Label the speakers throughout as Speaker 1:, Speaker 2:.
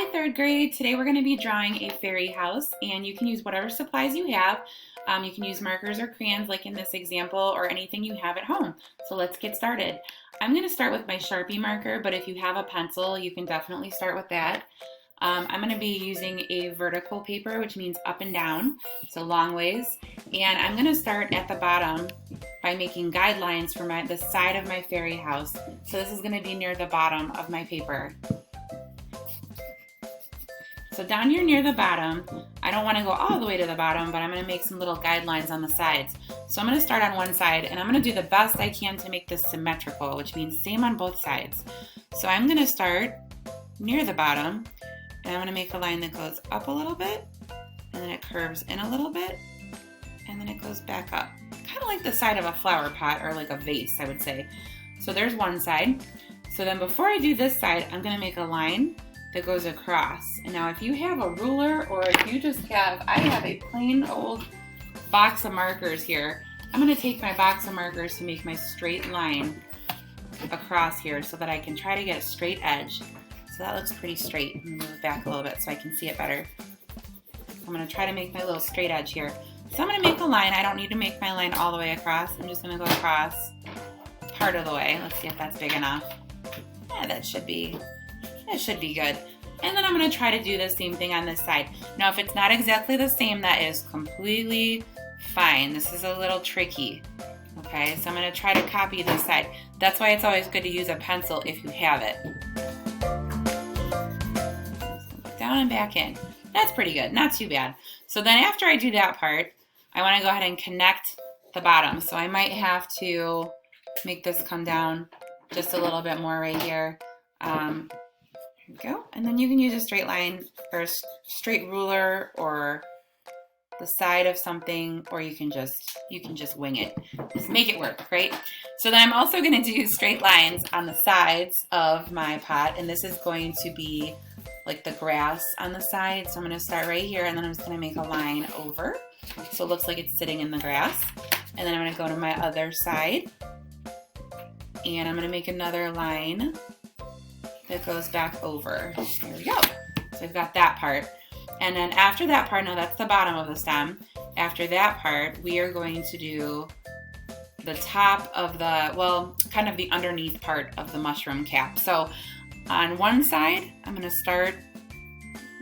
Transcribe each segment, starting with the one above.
Speaker 1: Hi, third grade. Today we're going to be drawing a fairy house, and you can use whatever supplies you have. You can use markers or crayons like in this example, or anything you have at home. So let's get started. I'm going to start with my Sharpie marker, but if you have a pencil, you can definitely start with that. I'm going to be using a vertical paper, which means up and down, so long ways. And I'm going to start at the bottom by making guidelines for the side of my fairy house. So this is going to be near the bottom of my paper. So down here near the bottom, I don't want to go all the way to the bottom, but I'm going to make some little guidelines on the sides. So I'm going to start on one side, and I'm going to do the best I can to make this symmetrical, which means same on both sides. So I'm going to start near the bottom, and I'm going to make a line that goes up a little bit, and then it curves in a little bit, and then it goes back up. Kind of like the side of a flower pot, or like a vase, I would say. So there's one side. So then before I do this side, I'm going to make a line that goes across. And now if you have a ruler, or if you just have, I have a plain old box of markers here. I'm going to take my box of markers to make my straight line across here so that I can try to get a straight edge. So that looks pretty straight. I'm going to move it back a little bit so I can see it better. I'm going to try to make my little straight edge here. So I'm going to make a line. I don't need to make my line all the way across. I'm just going to go across part of the way. Let's see if that's big enough. Yeah, that should be good. And then I'm going to try to do the same thing on this side. Now, if it's not exactly the same, that is completely fine. This is a little tricky. Okay, so I'm going to try to copy this side. That's why it's always good to use a pencil if you have it. Down and back in. That's pretty good. Not too bad. So then after I do that part, I want to go ahead and connect the bottom. So I might have to make this come down just a little bit more right here. Here we go. And then you can use a straight line or a straight ruler or the side of something, or you can just wing it. Just make it work, right? So then I'm also going to do straight lines on the sides of my pot, and this is going to be like the grass on the side. So I'm going to start right here, and then I'm just going to make a line over so it looks like it's sitting in the grass. And then I'm going to go to my other side, and I'm going to make another line that goes back over. There we go. So I've got that part. And then after that part, now that's the bottom of the stem. After that part, we are going to do the top of the, well, kind of the underneath part of the mushroom cap. So on one side, I'm going to start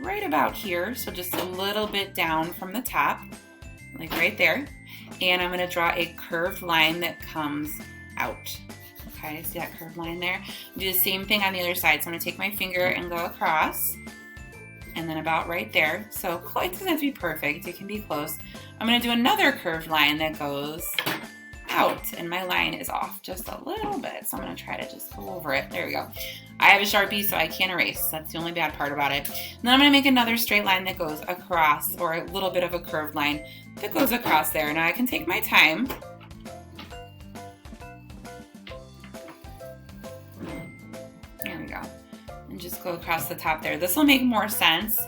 Speaker 1: right about here. So just a little bit down from the top, like right there. And I'm going to draw a curved line that comes out. Okay, see that curved line there? Do the same thing on the other side. So I'm going to take my finger and go across, and then about right there. So it doesn't have to be perfect. It can be close. I'm going to do another curved line that goes out, and my line is off just a little bit. So I'm going to try to just go over it. There we go. I have a Sharpie, so I can't erase. That's the only bad part about it. And then I'm going to make another straight line that goes across, or a little bit of a curved line that goes across there. Now I can take my time. There we go. And just go across the top there. This will make more sense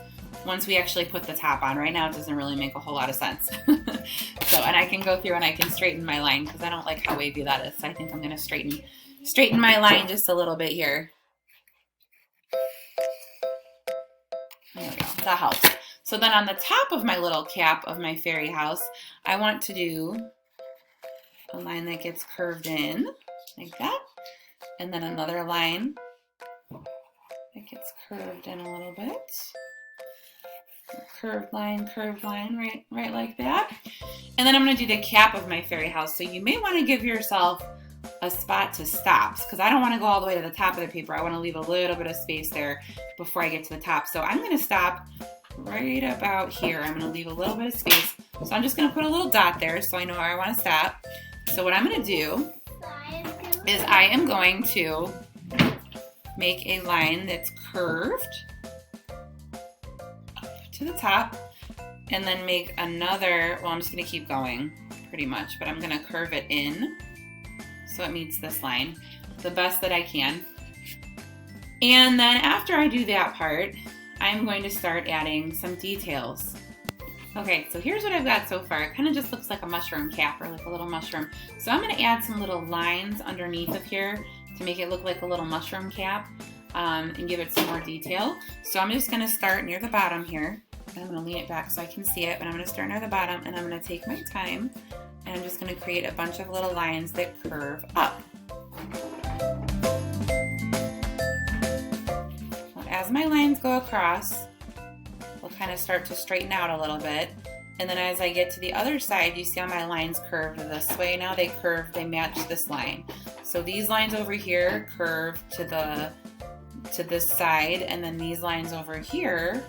Speaker 1: once we actually put the top on. Right now it doesn't really make a whole lot of sense. And I can go through and I can straighten my line because I don't like how wavy that is. So I think I'm going to straighten my line just a little bit here. There we go. That helps. So then on the top of my little cap of my fairy house, I want to do a line that gets curved in like that. And then another line that gets curved in a little bit. Curved line, right like that. And then I'm going to do the cap of my fairy house. So you may want to give yourself a spot to stop, because I don't want to go all the way to the top of the paper. I want to leave a little bit of space there before I get to the top. So I'm going to stop right about here. I'm going to leave a little bit of space. So I'm just going to put a little dot there so I know where I want to stop. So what I'm going to do is I am going to make a line that's curved up to the top, and then make another, well, I'm just going to keep going pretty much, but I'm going to curve it in so it meets this line the best that I can. And then after I do that part, I'm going to start adding some details. Okay, so here's what I've got so far. It kind of just looks like a mushroom cap, or like a little mushroom. So I'm going to add some little lines underneath of here to make it look like a little mushroom cap. and give it some more detail. So I'm just going to start near the bottom here. I'm going to lean it back so I can see it, but I'm going to start near the bottom, and I'm going to take my time, and I'm just going to create a bunch of little lines that curve up. As my lines go across, they'll kind of start to straighten out a little bit. And then as I get to the other side, you see how my lines curve this way. Now they curve, they match this line. So these lines over here curve to this side, and then these lines over here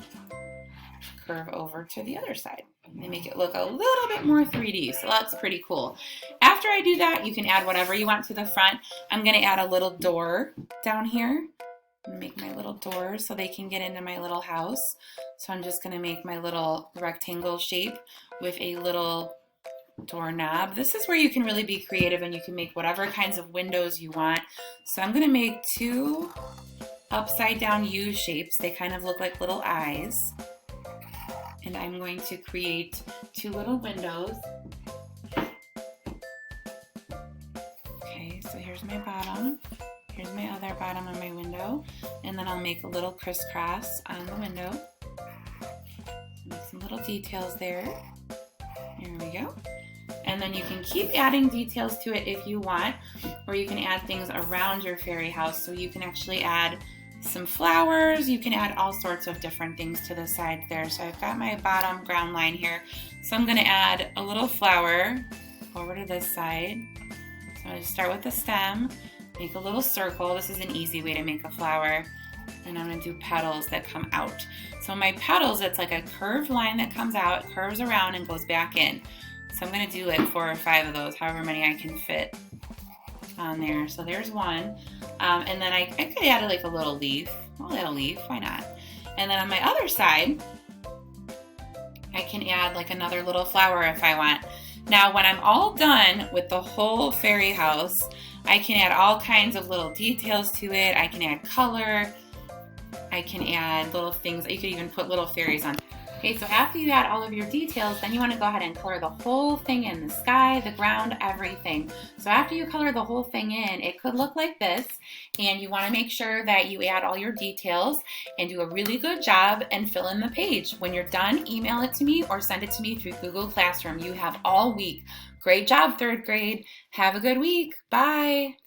Speaker 1: curve over to the other side. They make it look a little bit more 3D, so that's pretty cool. After I do that, you can add whatever you want to the front. I'm going to add a little door down here. Make my little doors so they can get into my little house. So I'm just going to make my little rectangle shape with a little doorknob. This is where you can really be creative and you can make whatever kinds of windows you want. So I'm going to make 2 upside down U shapes. They kind of look like little eyes. And I'm going to create 2 little windows. Okay, so here's my bottom. Here's my other bottom of my window. And then I'll make a little crisscross on the window. Make some little details there. There we go. And then you can keep adding details to it if you want, or you can add things around your fairy house. So you can actually add some flowers, you can add all sorts of different things to the sides there. So I've got my bottom ground line here. So I'm gonna add a little flower over to this side. So I'm gonna start with the stem, make a little circle. This is an easy way to make a flower. And I'm gonna do petals that come out. So my petals, it's like a curved line that comes out, curves around and goes back in. So I'm gonna do like 4 or 5 of those, however many I can fit on there. So there's one. And then I could add like a little leaf. I'll add a leaf, why not? And then on my other side, I can add like another little flower if I want. Now when I'm all done with the whole fairy house, I can add all kinds of little details to it. I can add color. I can add little things. You could even put little fairies on. Okay, so after you add all of your details, then you want to go ahead and color the whole thing in, the sky, the ground, everything. So after you color the whole thing in, it could look like this, and you want to make sure that you add all your details and do a really good job and fill in the page. When you're done, email it to me or send it to me through Google Classroom. You have all week. Great job, 3rd grade. Have a good week. Bye.